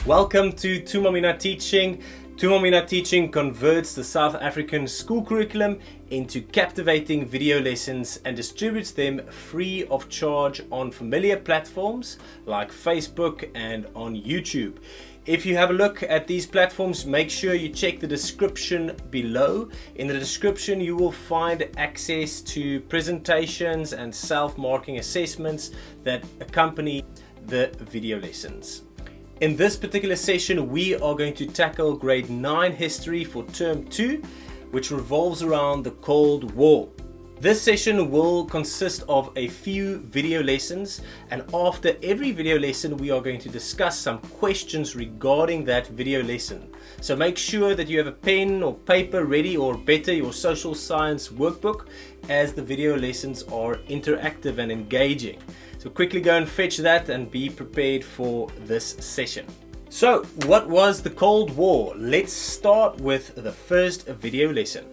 Welcome to Thuma Mina Teaching. Thuma Mina Teaching converts the South African school curriculum into captivating video lessons and distributes them free of charge on familiar platforms like Facebook and on YouTube. If you have a look at these platforms, make sure you check the description below. In the description, you will find access to presentations and self-marking assessments that accompany the video lessons. In this particular session, we are going to tackle grade 9 history for term 2, which revolves around the Cold War. This session will consist of a few video lessons, and after every video lesson we are going to discuss some questions regarding that video lesson. So make sure that you have a pen or paper ready, or better, your social science workbook, as the video lessons are interactive and engaging. So quickly go and fetch that and be prepared for this session. So what was the Cold War? Let's start with the first video lesson.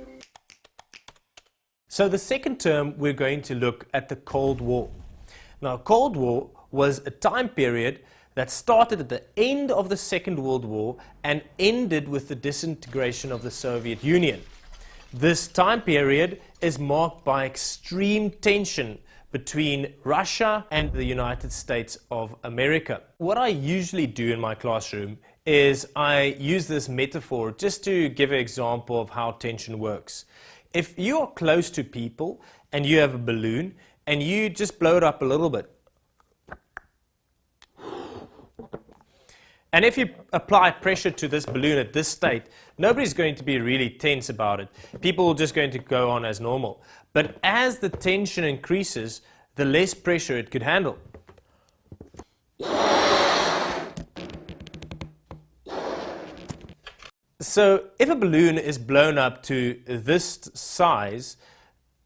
So the second term, we're going to look at the Cold War. Now, Cold War was a time period that started at the end of the Second World War and ended with the disintegration of the Soviet Union. This time period is marked by extreme tension between Russia and the United States of America. What I usually do in my classroom is I use this metaphor just to give an example of how tension works. If you are close to people and you have a balloon and you just blow it up a little bit, and if you apply pressure to this balloon at this state, nobody's going to be really tense about it. People are just going to go on as normal. But as the tension increases, the less pressure it could handle. So if a balloon is blown up to this size,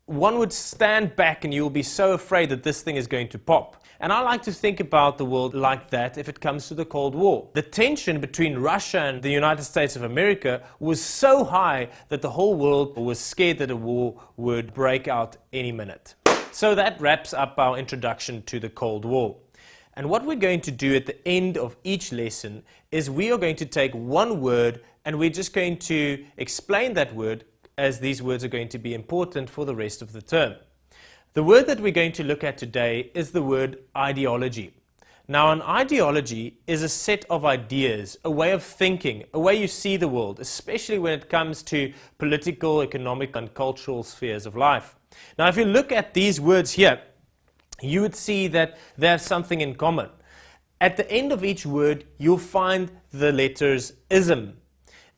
one would stand back and you'll be so afraid that this thing is going to pop. And I like to think about the world like that if it comes to the Cold War. The tension between Russia and the United States of America was so high that the whole world was scared that a war would break out any minute. So that wraps up our introduction to the Cold War. And what we're going to do at the end of each lesson is we are going to take one word and we're just going to explain that word, as these words are going to be important for the rest of the term. The word that we're going to look at today is the word ideology. Now, an ideology is a set of ideas, a way of thinking, a way you see the world, especially when it comes to political, economic, and cultural spheres of life. Now, if you look at these words here, you would see that they have something in common. At the end of each word, you'll find the letters ism.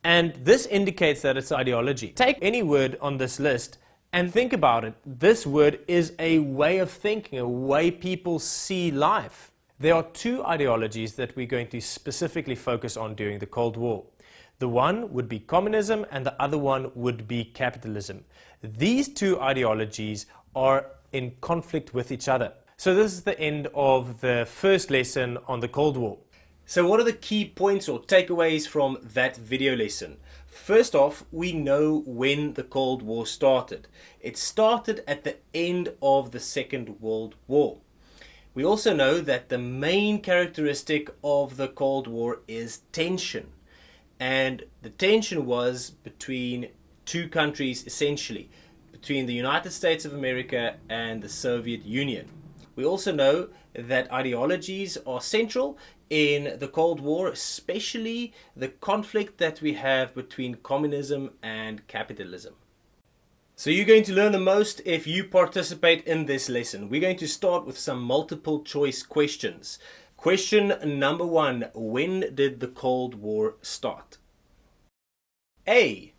And this indicates that it's ideology. Take any word on this list and think about it. This word is a way of thinking, a way people see life. There are two ideologies that we're going to specifically focus on during the Cold War. The one would be communism and the other one would be capitalism. These two ideologies are in conflict with each other. So this is the end of the first lesson on the Cold War. So what are the key points or takeaways from that video lesson? First off, we know when the Cold War started. It started at the end of the Second World War. We also know that the main characteristic of the Cold War is tension. And the tension was between two countries, essentially, between the United States of America and the Soviet Union. We also know that ideologies are central in the Cold War, especially the conflict that we have between communism and capitalism. So you're going to learn the most if you participate in this lesson. We're going to start with some multiple choice questions. Question number 1, when did the Cold War start? A,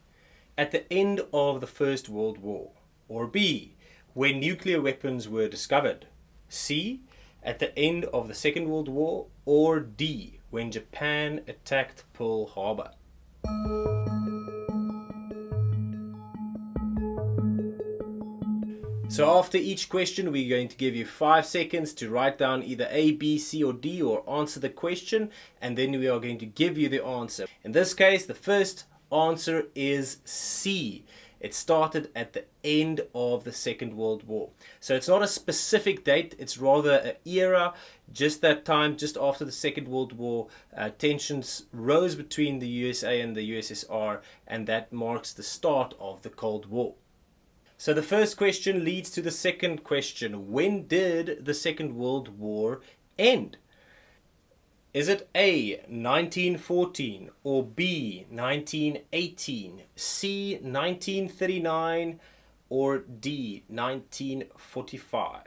at the end of the First World War. Or B, when nuclear weapons were discovered. C, at the end of the Second World War. Or D, when Japan attacked Pearl Harbor. So after each question, we're going to give you 5 seconds to write down either A, B, C, or D, or answer the question, and then we are going to give you the answer. In this case, the first answer is C. It started at the end of the Second World War. So it's not a specific date, it's rather an era. Just that time, just after the Second World War, tensions rose between the USA and the USSR, and that marks the start of the Cold War. So the first question leads to the second question. When did the Second World War end? Is it A, 1914, or B, 1918, C, 1939, or D, 1945?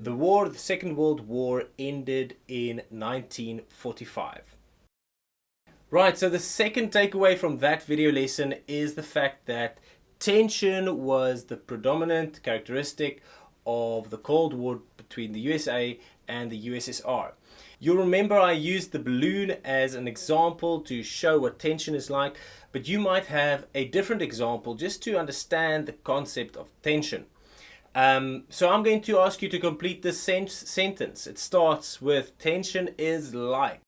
The Second World War ended in 1945. Right, so the second takeaway from that video lesson is the fact that tension was the predominant characteristic of the Cold War between the USA and the USSR. You'll remember I used the balloon as an example to show what tension is like, but you might have a different example just to understand the concept of tension. So I'm going to ask you to complete this sentence. It starts with tension is like.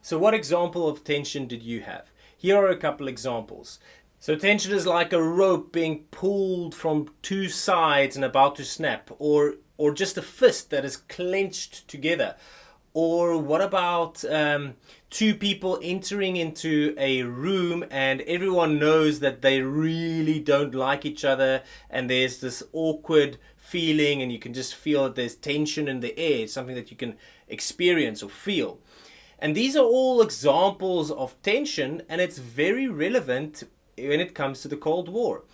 So what example of tension did you have? Here are a couple examples. So tension is like a rope being pulled from two sides and about to snap, or just a fist that is clenched together. Or what about two people entering into a room and everyone knows that they really don't like each other, and there's this awkward feeling and you can just feel that there's tension in the air. It's something that you can experience or feel. And these are all examples of tension, and it's very relevant when it comes to the Cold War.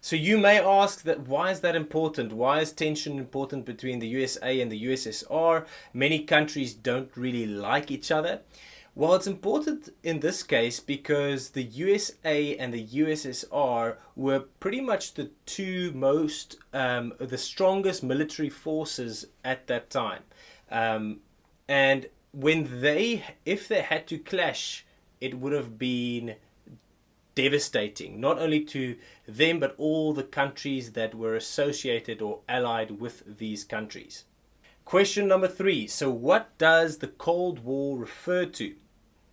So you may ask, that why is that important? Why is tension important between the USA and the USSR? Many countries don't really like each other. Well, it's important in this case because the USA and the USSR were pretty much the two most, the strongest military forces at that time. And if they had to clash, it would have been devastating, not only to them, but all the countries that were associated or allied with these countries. Question number 3. So what does the Cold War refer to?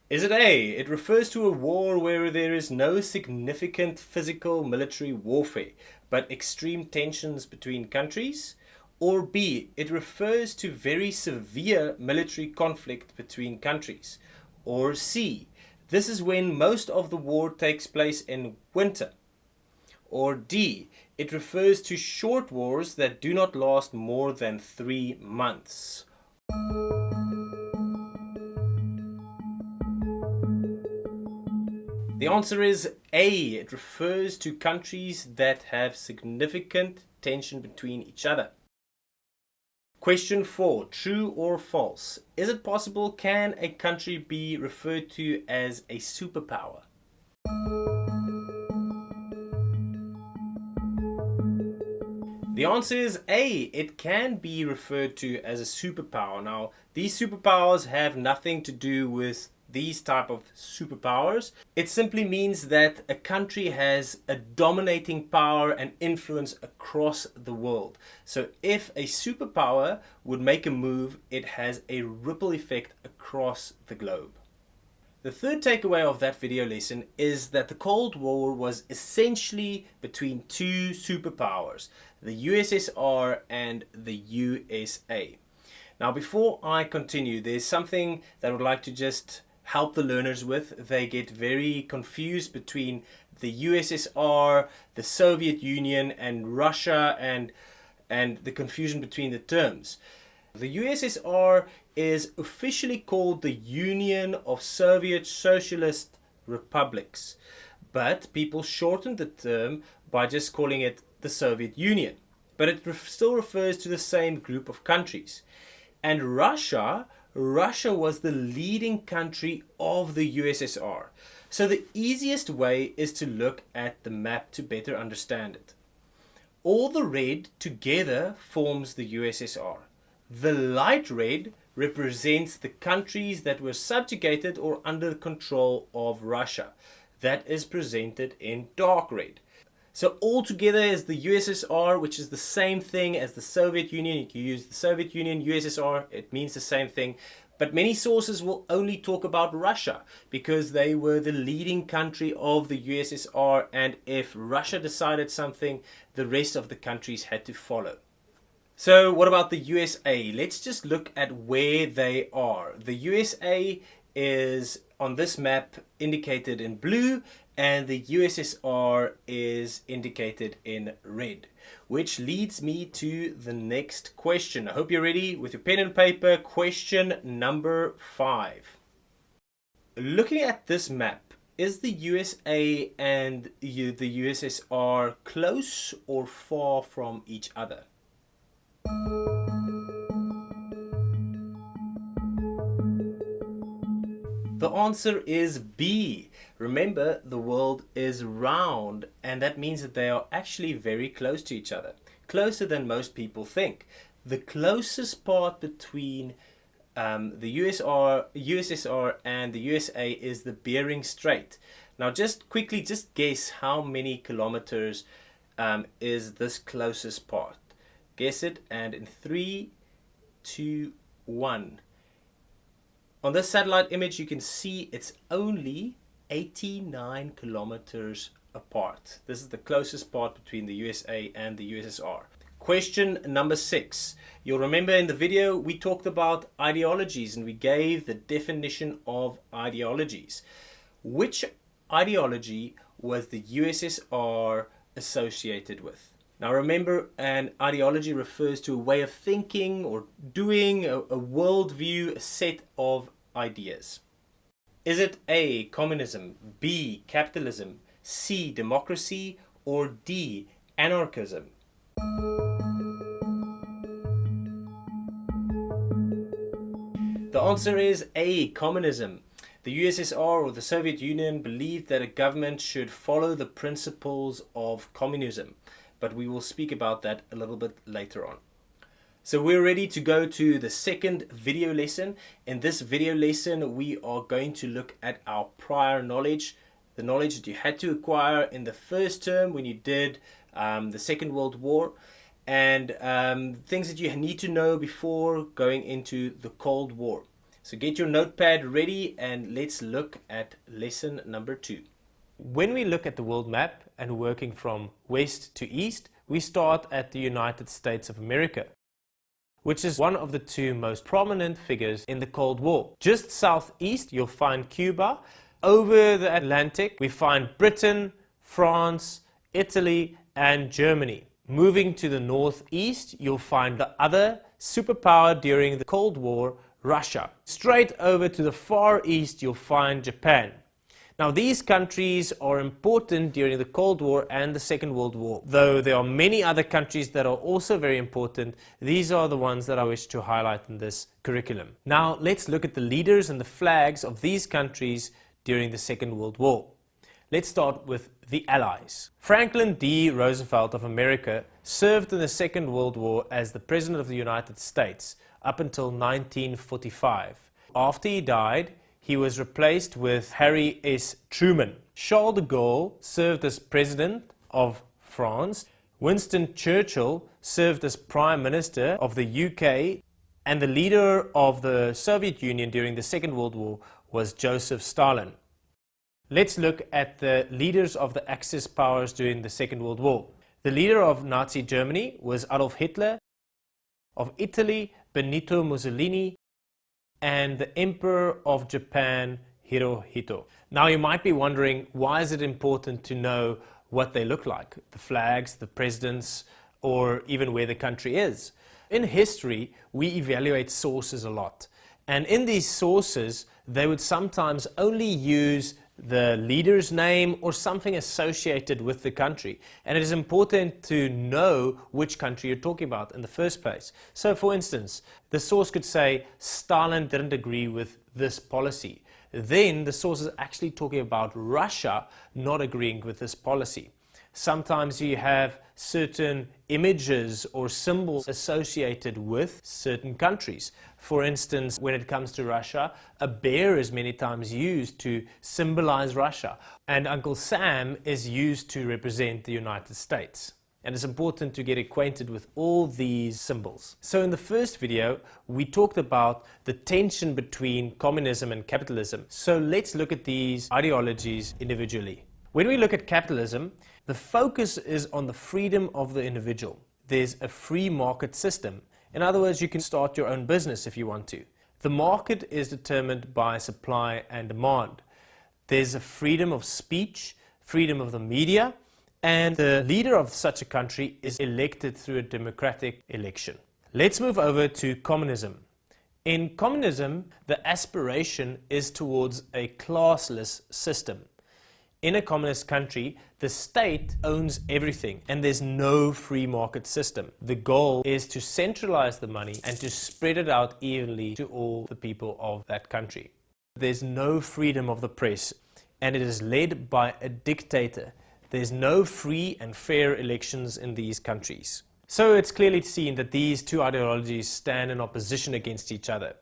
Is it A, it refers to a war where there is no significant physical military warfare, but extreme tensions between countries? Or B, it refers to very severe military conflict between countries? Or C, this is when most of the war takes place in winter? Or D, it refers to short wars that do not last more than 3 months? The answer is A, it refers to countries that have significant tension between each other. Question 4. True or false? Is it possible, can a country be referred to as a superpower? The answer is A. It can be referred to as a superpower. Now, these superpowers have nothing to do with these type of superpowers. It simply means that a country has a dominating power and influence across the world. So if a superpower would make a move, it has a ripple effect across the globe. The third takeaway of that video lesson is that the Cold War was essentially between two superpowers, the USSR and the USA. Now, before I continue, there's something that I would like to just help the learners with. They get very confused between the USSR, the Soviet Union, and Russia, and the confusion between the terms. The USSR is officially called the Union of Soviet Socialist Republics, but people shortened the term by just calling it the Soviet Union. But it still refers to the same group of countries. And Russia was the leading country of the USSR. So the easiest way is to look at the map to better understand it. All the red together forms the USSR. The light red represents the countries that were subjugated or under control of Russia. That is presented in dark red. So altogether is the USSR, which is the same thing as the Soviet Union. You can use the Soviet Union, USSR, it means the same thing. But many sources will only talk about Russia because they were the leading country of the USSR, and if Russia decided something, the rest of the countries had to follow. So what about the USA? Let's just look at where they are. The USA is on this map indicated in blue, and the USSR is indicated in red, which leads me to the next question. I hope you're ready with your pen and paper. Question number 5. Looking at this map, is the USA and the USSR close or far from each other? The answer is B. Remember, the world is round, and that means that they are actually very close to each other. Closer than most people think. The closest part between the USSR and the USA is the Bering Strait. Now just quickly, just guess how many kilometers is this closest part. Guess it, and in 3, 2, 1. On this satellite image, you can see it's only 89 kilometers apart. This is the closest part between the USA and the USSR. Question number 6. You'll remember in the video we talked about ideologies and we gave the definition of ideologies. Which ideology was the USSR associated with? Now remember, an ideology refers to a way of thinking or doing, a worldview, a set of ideas. Is it A, communism, B, capitalism, C, democracy, or D, anarchism? The answer is A, communism. The USSR or the Soviet Union believed that a government should follow the principles of communism, but we will speak about that a little bit later on. So we're ready to go to the second video lesson. In this video lesson, we are going to look at our prior knowledge, the knowledge that you had to acquire in the first term when you did the Second World War, and things that you need to know before going into the Cold War. So get your notepad ready and let's look at lesson number 2. When we look at the world map and working from west to east, we start at the United States of America, which is one of the 2 most prominent figures in the Cold War. Just southeast, you'll find Cuba. Over the Atlantic, we find Britain, France, Italy, and Germany. Moving to the northeast, you'll find the other superpower during the Cold War, Russia. Straight over to the far east, you'll find Japan. Now, these countries are important during the Cold War and the Second World War. Though there are many other countries that are also very important, these are the ones that I wish to highlight in this curriculum. Now, let's look at the leaders and the flags of these countries during the Second World War. Let's start with the Allies. Franklin D. Roosevelt of America served in the Second World War as the President of the United States up until 1945. After he died, he was replaced with Harry S. Truman. Charles de Gaulle served as President of France. Winston Churchill served as Prime Minister of the UK. And the leader of the Soviet Union during the Second World War was Joseph Stalin. Let's look at the leaders of the Axis powers during the Second World War. The leader of Nazi Germany was Adolf Hitler. Of Italy, Benito Mussolini. And the Emperor of Japan, Hirohito. Now you might be wondering, why is it important to know what they look like? The flags, the presidents, or even where the country is. In history, we evaluate sources a lot. And in these sources, they would sometimes only use the leader's name or something associated with the country. And it is important to know which country you're talking about in the first place. So for instance, the source could say Stalin didn't agree with this policy. Then the source is actually talking about Russia not agreeing with this policy. Sometimes you have certain images or symbols associated with certain countries. For instance, when it comes to Russia, a bear is many times used to symbolize Russia, and Uncle Sam is used to represent the United States. And it's important to get acquainted with all these symbols. So in the first video, we talked about the tension between communism and capitalism. So let's look at these ideologies individually. When we look at capitalism, the focus is on the freedom of the individual. There's a free market system. In other words, you can start your own business if you want to. The market is determined by supply and demand. There's a freedom of speech, freedom of the media, and the leader of such a country is elected through a democratic election. Let's move over to communism. In communism, the aspiration is towards a classless system. In a communist country, the state owns everything and there's no free market system. The goal is to centralize the money and to spread it out evenly to all the people of that country. There's no freedom of the press and it is led by a dictator. There's no free and fair elections in these countries. So it's clearly seen that these two ideologies stand in opposition against each other.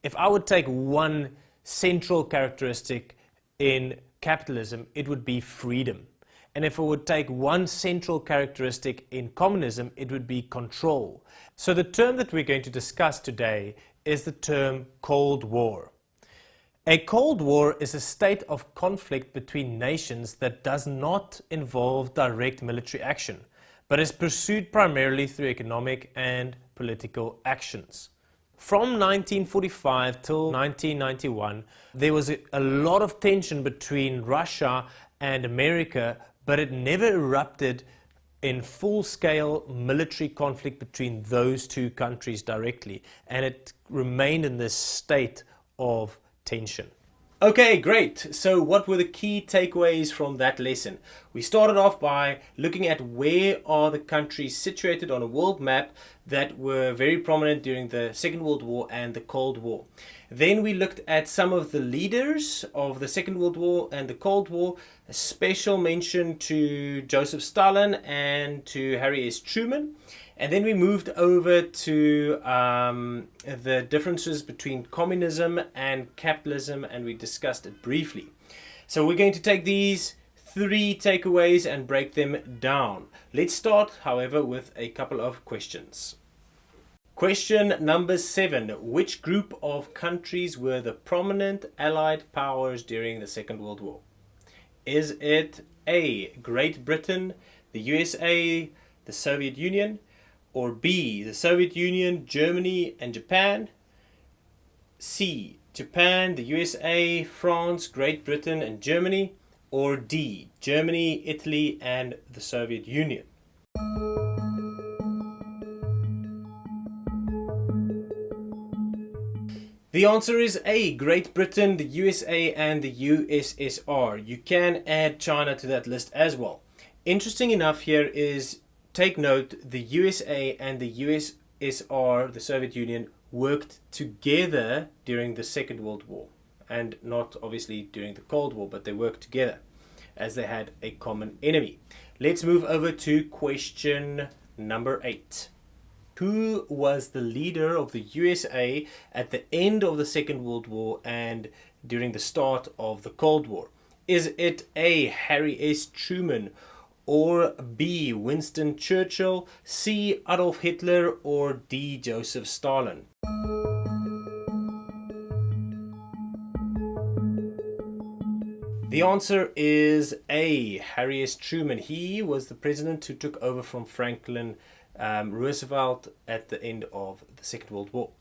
If I would take one central characteristic in capitalism, it would be freedom. And if I would take one central characteristic in communism, it would be control. So the term that we're going to discuss today is the term Cold War. A Cold War is a state of conflict between nations that does not involve direct military action, but is pursued primarily through economic and political actions. From 1945 till 1991, there was a lot of tension between Russia and America, but it never erupted in full-scale military conflict between those two countries directly, and it remained in this state of tension. Okay, great. So what were the key takeaways from that lesson? We started off by looking at where are the countries situated on a world map that were very prominent during the Second World War and the Cold War. Then we looked at some of the leaders of the Second World War and the Cold War, a special mention to Joseph Stalin and to Harry S. Truman. And then we moved over to the differences between communism and capitalism, and we discussed it briefly. So we're going to take these three takeaways and break them down. Let's start, however, with a couple of questions. Question number 7. Which group of countries were the prominent Allied powers during the Second World War? Is it A, Great Britain, the USA, the Soviet Union? Or B, the Soviet Union, Germany and Japan? C, Japan, the USA, France, Great Britain and Germany? Or D, Germany, Italy and the Soviet Union? The answer is A, Great Britain, the USA and the USSR. You can add China to that list as well. Interesting enough here is, take note, the USA and the USSR, the Soviet Union, worked together during the Second World War. And not obviously during the Cold War, but they worked together as they had a common enemy. Let's move over to question number 8. Who was the leader of the USA at the end of the Second World War and during the start of the Cold War? Is it A, Harry S. Truman, or B, Winston Churchill, C, Adolf Hitler, or D, Joseph Stalin? The answer is A, Harry S. Truman. He was the president who took over from Franklin Roosevelt at the end of the Second World War.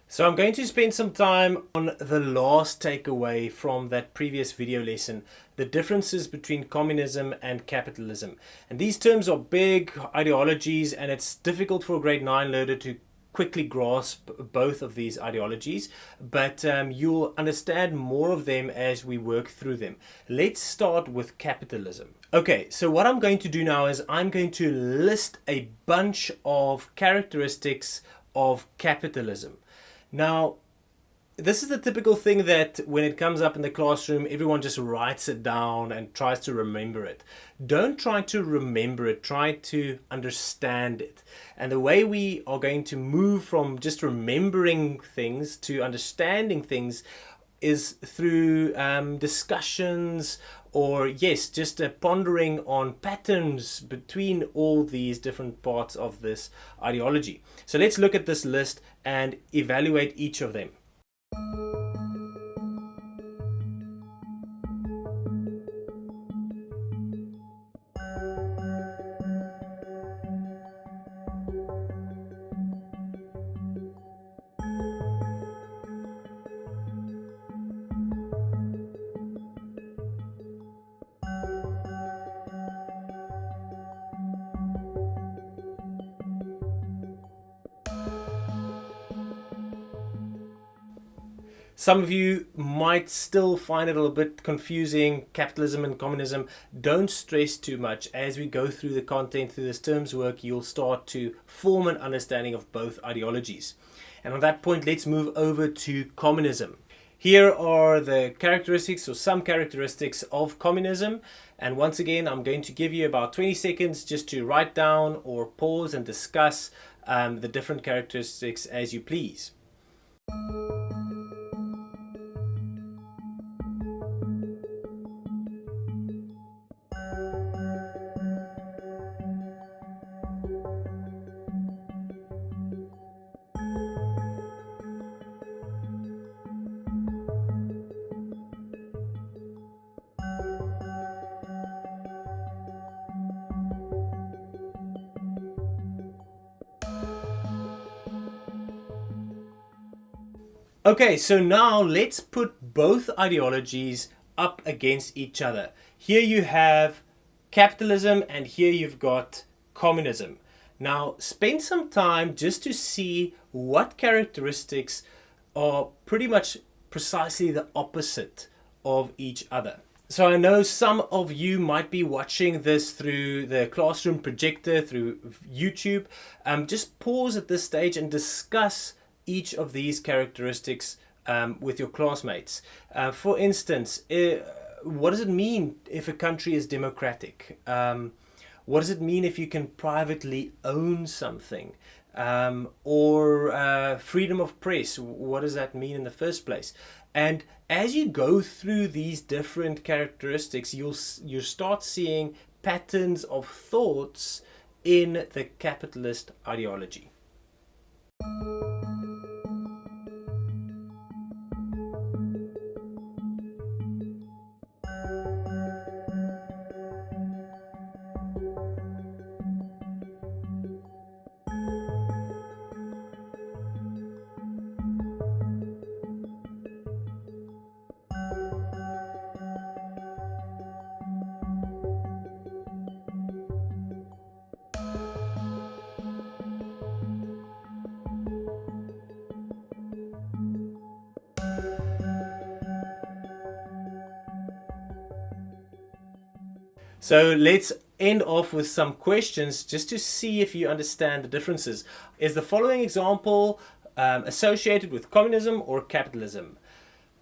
So I'm going to spend some time on the last takeaway from that previous video lesson, the differences between communism and capitalism. And these terms are big ideologies, and it's difficult for a grade 9 learner to quickly grasp both of these ideologies, but you'll understand more of them as we work through them. Let's start with capitalism. Okay, so what I'm going to do now is I'm going to list a bunch of characteristics of capitalism. Now, This is the typical thing that when it comes up in the classroom, everyone just writes it down and tries to remember it. Don't try to remember it, try to understand it. And the way we are going to move from just remembering things to understanding things is through discussions, or yes, just pondering on patterns between all these different parts of this ideology. So let's look at this list and evaluate each of them. Some of you might still find it a little bit confusing, capitalism and communism. Don't stress too much. As we go through the content, through this terms work, you'll start to form an understanding of both ideologies. And on that point, let's move over to communism. Here are the characteristics, or some characteristics of communism. And once again, I'm going to give you about 20 seconds just to write down or pause and discuss the different characteristics as you please. Okay, so now let's put both ideologies up against each other. Here you have capitalism and here you've got communism. Now spend some time just to see what characteristics are pretty much precisely the opposite of each other. So I know some of you might be watching this through the classroom projector, through YouTube. Just pause at this stage and discuss each of these characteristics with your classmates. For instance, what does it mean if a country is democratic? What does it mean if you can privately own something? Or freedom of press, what does that mean in the first place? And as you go through these different characteristics, you'll start seeing patterns of thoughts in the capitalist ideology. So let's end off with some questions just to see if you understand the differences. Is the following example associated with communism or capitalism?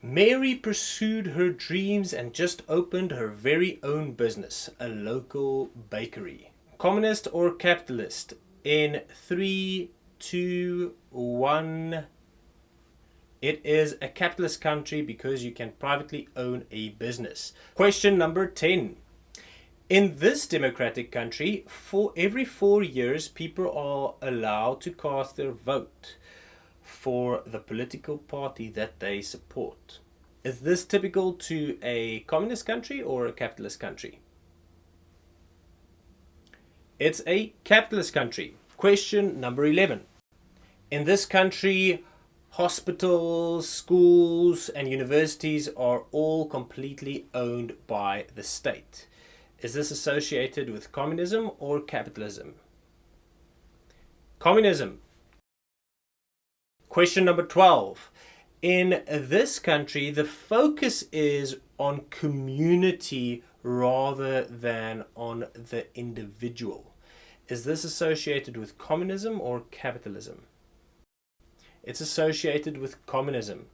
Mary pursued her dreams and just opened her very own business, a local bakery. Communist or capitalist? In 3, 2, 1. It is a capitalist country because you can privately own a business. Question number 10. In this democratic country, for every 4 years, people are allowed to cast their vote for the political party that they support. Is this typical to a communist country or a capitalist country? It's a capitalist country. Question number 11. In this country, hospitals, schools, and universities are all completely owned by the state. Is this associated with communism or capitalism? Communism. Question number 12. In this country, the focus is on community rather than on the individual. Is this associated with communism or capitalism? It's associated with communism.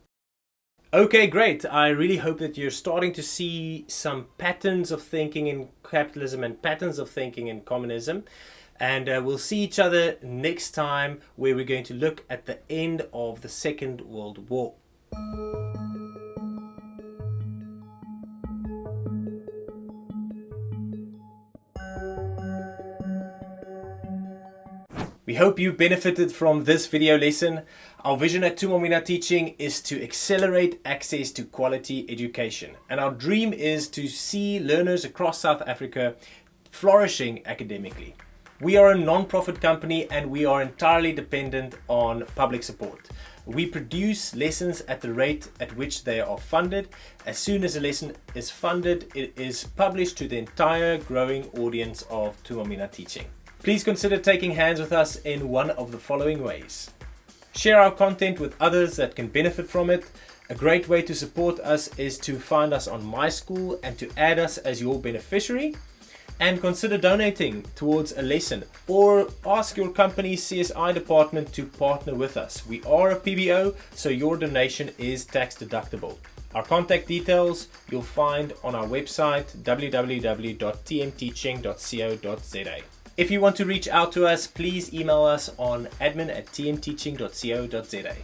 Okay, great. I really hope that you're starting to see some patterns of thinking in capitalism and patterns of thinking in communism. And we'll see each other next time, where we're going to look at the end of the Second World War. We hope you benefited from this video lesson. Our vision at Thuma Mina Teaching is to accelerate access to quality education. And our dream is to see learners across South Africa flourishing academically. We are a non-profit company and we are entirely dependent on public support. We produce lessons at the rate at which they are funded. As soon as a lesson is funded, it is published to the entire growing audience of Thuma Mina Teaching. Please consider taking hands with us in one of the following ways. Share our content with others that can benefit from it. A great way to support us is to find us on My School and to add us as your beneficiary. And consider donating towards a lesson, or ask your company's CSI department to partner with us. We are a PBO, so your donation is tax deductible. Our contact details you'll find on our website www.tmteaching.co.za. If you want to reach out to us, please email us on admin@tmteaching.co.za.